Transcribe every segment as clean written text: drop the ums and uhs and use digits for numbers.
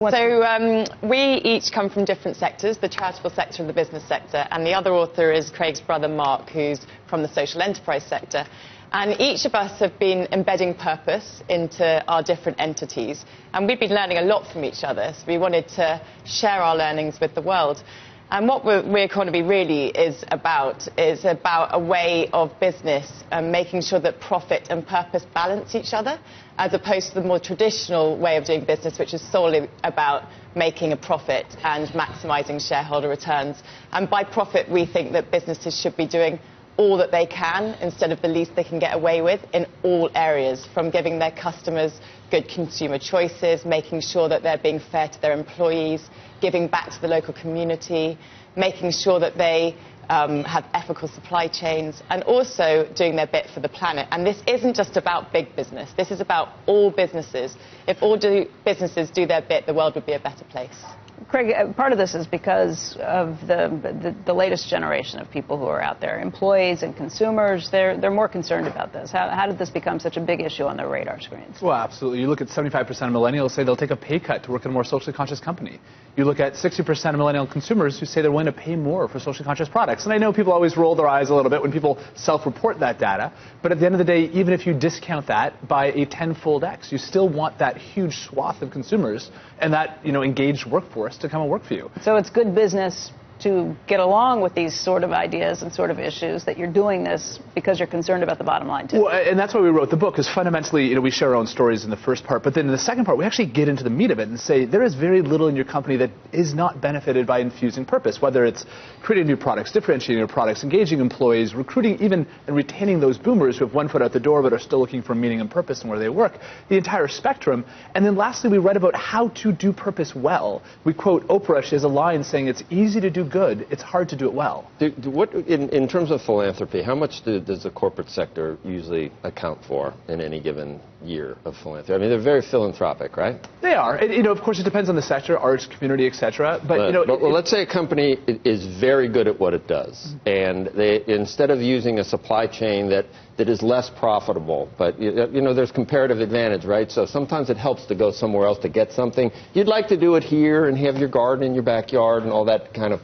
So we each come from different sectors, the charitable sector and the business sector, and the other author is Craig's brother Mark, who's from the social enterprise sector. And each of us have been embedding purpose into our different entities, and we've been learning a lot from each other, so we wanted to share our learnings with the world. And what WEconomy really is about a way of business making sure that profit and purpose balance each other, as opposed to the more traditional way of doing business, which is solely about making a profit and maximising shareholder returns. And by profit, we think that businesses should be doing all that they can instead of the least they can get away with in all areas, from giving their customers good consumer choices, making sure that they're being fair to their employees, giving back to the local community, making sure that they have ethical supply chains, and also doing their bit for the planet. And this isn't just about big business. This is about all businesses. If all businesses do their bit, the world would be a better place. Craig, part of this is because of the latest generation of people who are out there, employees and consumers. They're more concerned about this. How did this become such a big issue on their radar screens? Well, absolutely. You look at 75% of millennials say they'll take a pay cut to work in a more socially conscious company. You look at 60% of millennial consumers who say they're willing to pay more for socially conscious products. And I know people always roll their eyes a little bit when people self-report that data. But at the end of the day, even if you discount that by a tenfold X, you still want that huge swath of consumers and that engaged workforce to come and work for you. So it's good business to get along with these sort of ideas and sort of issues, that you're doing this because you're concerned about the bottom line, too. Well, and that's why we wrote the book, is fundamentally, we share our own stories in the first part, but then in the second part, we actually get into the meat of it and say there is very little in your company that is not benefited by infusing purpose, whether it's creating new products, differentiating your products, engaging employees, recruiting even and retaining those boomers who have one foot out the door but are still looking for meaning and purpose and where they work, the entire spectrum. And then lastly, we write about how to do purpose well. We quote Oprah. She has a line saying it's easy to do good, it's hard to do it well. In terms of philanthropy, how much does the corporate sector usually account for in any given year of philanthropy? I mean, they're very philanthropic, right? They are. And, of course, it depends on the sector, arts, community, etc. But let's say a company is very good at what it does, and they, instead of using a supply chain that is less profitable, but there's comparative advantage, right? So sometimes it helps to go somewhere else to get something. You'd like to do it here and have your garden in your backyard and all that kind of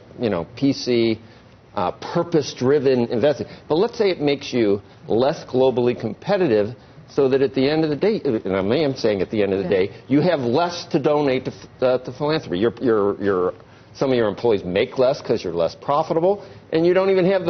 PC, purpose-driven investing. But let's say it makes you less globally competitive, so that at the end of the day, and I am saying at the end of the day, you have less to donate to philanthropy. Some of your employees make less because you're less profitable, and you don't even have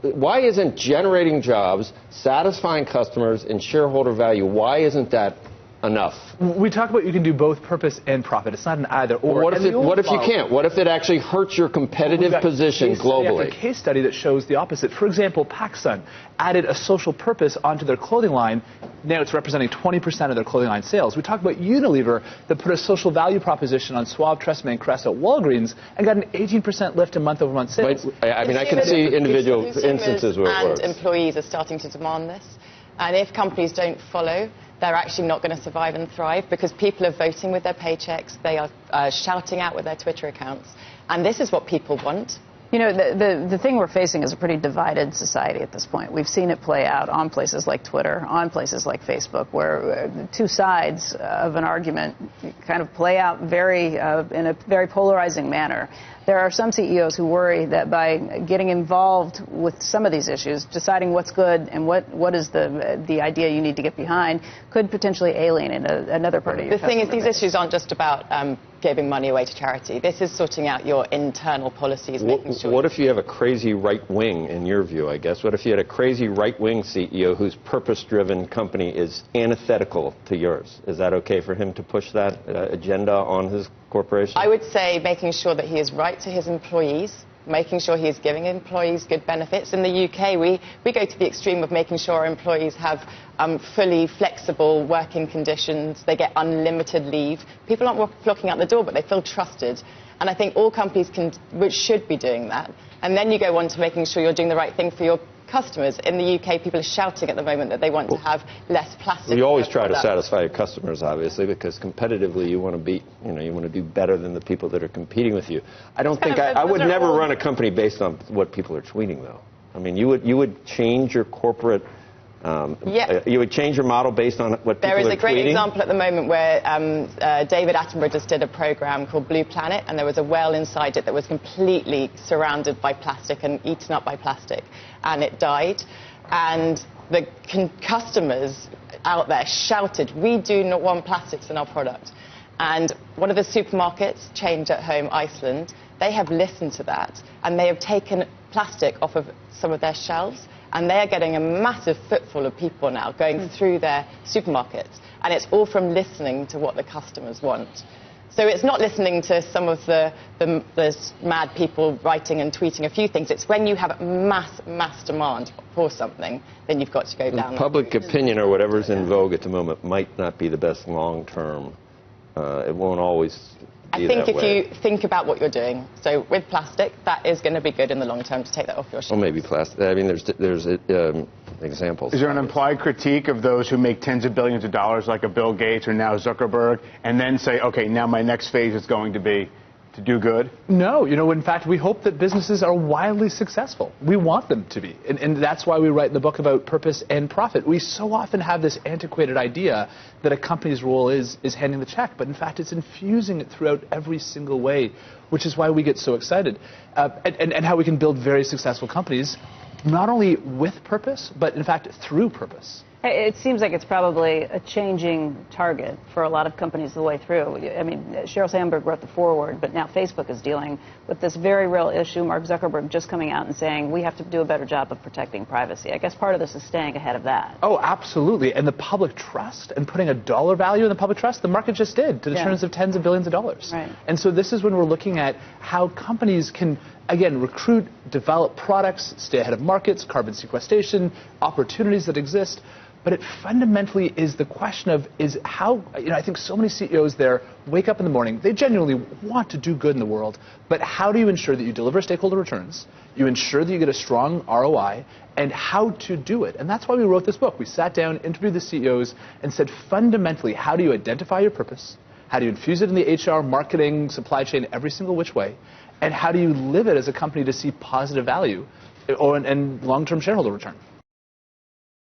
why isn't generating jobs, satisfying customers, and shareholder value, why isn't that enough? We talk about you can do both purpose and profit. It's not an either or. What if you can't? What if it actually hurts your competitive position globally? A case study that shows the opposite. For example, PacSun added a social purpose onto their clothing line. Now it's representing 20% of their clothing line sales. We talk about Unilever that put a social value proposition on Suave, Tresemme, and Crest at Walgreens and got an 18% lift in month-over-month sales. I mean, I can see individual instances where it works. And employees are starting to demand this. And if companies don't follow, they're actually not going to survive and thrive, because people are voting with their paychecks, they are shouting out with their Twitter accounts, and this is what people want. The thing we're facing is a pretty divided society at this point. We've seen it play out on places like Twitter, on places like Facebook, where two sides of an argument kind of play out in a very polarizing manner. There are some CEOs who worry that by getting involved with some of these issues, deciding what's good and what is the idea you need to get behind, could potentially alienate another part of your customer base. The thing is, these issues aren't just about giving money away to charity. This is sorting out your internal policies, making sure... What if you have a crazy right wing, in your view, I guess? What if you had a crazy right-wing CEO whose purpose-driven company is antithetical to yours? Is that okay for him to push that agenda on his corporation? I would say making sure that he is right to his employees, making sure he is giving employees good benefits. In the UK, we go to the extreme of making sure our employees have fully flexible working conditions. They get unlimited leave. People aren't flocking out the door, but they feel trusted. And I think all companies should be doing that. And then you go on to making sure you're doing the right thing for your customers. In the UK, people are shouting at the moment that they want to have less plastic. You always try to satisfy your customers, obviously, because competitively you want to beat, you want to do better than the people that are competing with you. I would never run a company based on what people are tweeting, though. I mean, you would change your corporate You would change your model based on what people are tweeting? There is a great example at the moment where David Attenborough just did a program called Blue Planet, and there was a whale inside it that was completely surrounded by plastic and eaten up by plastic, and it died. And the customers out there shouted, "We do not want plastics in our product." And one of the supermarkets, Change at Home Iceland, they have listened to that, and they have taken plastic off of some of their shelves, and they are getting a massive footfall of people now going through their supermarkets, and it's all from listening to what the customers want. So it's not listening to some of the mad people writing and tweeting a few things. It's when you have mass demand for something, then you've got to go down. Public opinion or whatever's in vogue at the moment might not be the best long term. It won't always be that way. I think if you think about what you're doing, so with plastic, that is going to be good in the long term to take that off your shelves. Well, maybe plastic. I mean, there's examples. Is there an implied critique of those who make tens of billions of dollars, like a Bill Gates or now Zuckerberg, and then say, okay, now my next phase is going to be to do good? No, in fact, we hope that businesses are wildly successful. We want them to be. And that's why we write in the book about purpose and profit. We so often have this antiquated idea that a company's role is handing the check, but in fact, it's infusing it throughout every single way, which is why we get so excited. And how we can build very successful companies, not only with purpose, but in fact, through purpose. It seems like it's probably a changing target for a lot of companies the way through. I mean, Sheryl Sandberg wrote the foreword, but now Facebook is dealing with this very real issue. Mark Zuckerberg just coming out and saying we have to do a better job of protecting privacy. I guess part of this is staying ahead of that. Oh, absolutely. And the public trust and putting a dollar value in the public trust, the market just did to the tunes of tens of billions of dollars. Right. And so this is when we're looking at how companies can, again, recruit, develop products, stay ahead of markets, carbon sequestration, opportunities that exist. But it fundamentally is the question of how, I think so many CEOs there wake up in the morning, they genuinely want to do good in the world, but how do you ensure that you deliver stakeholder returns, you ensure that you get a strong ROI, and how to do it? And that's why we wrote this book. We sat down, interviewed the CEOs, and said fundamentally, how do you identify your purpose? How do you infuse it in the HR, marketing, supply chain, every single which way? And how do you live it as a company to see positive value and long-term shareholder return?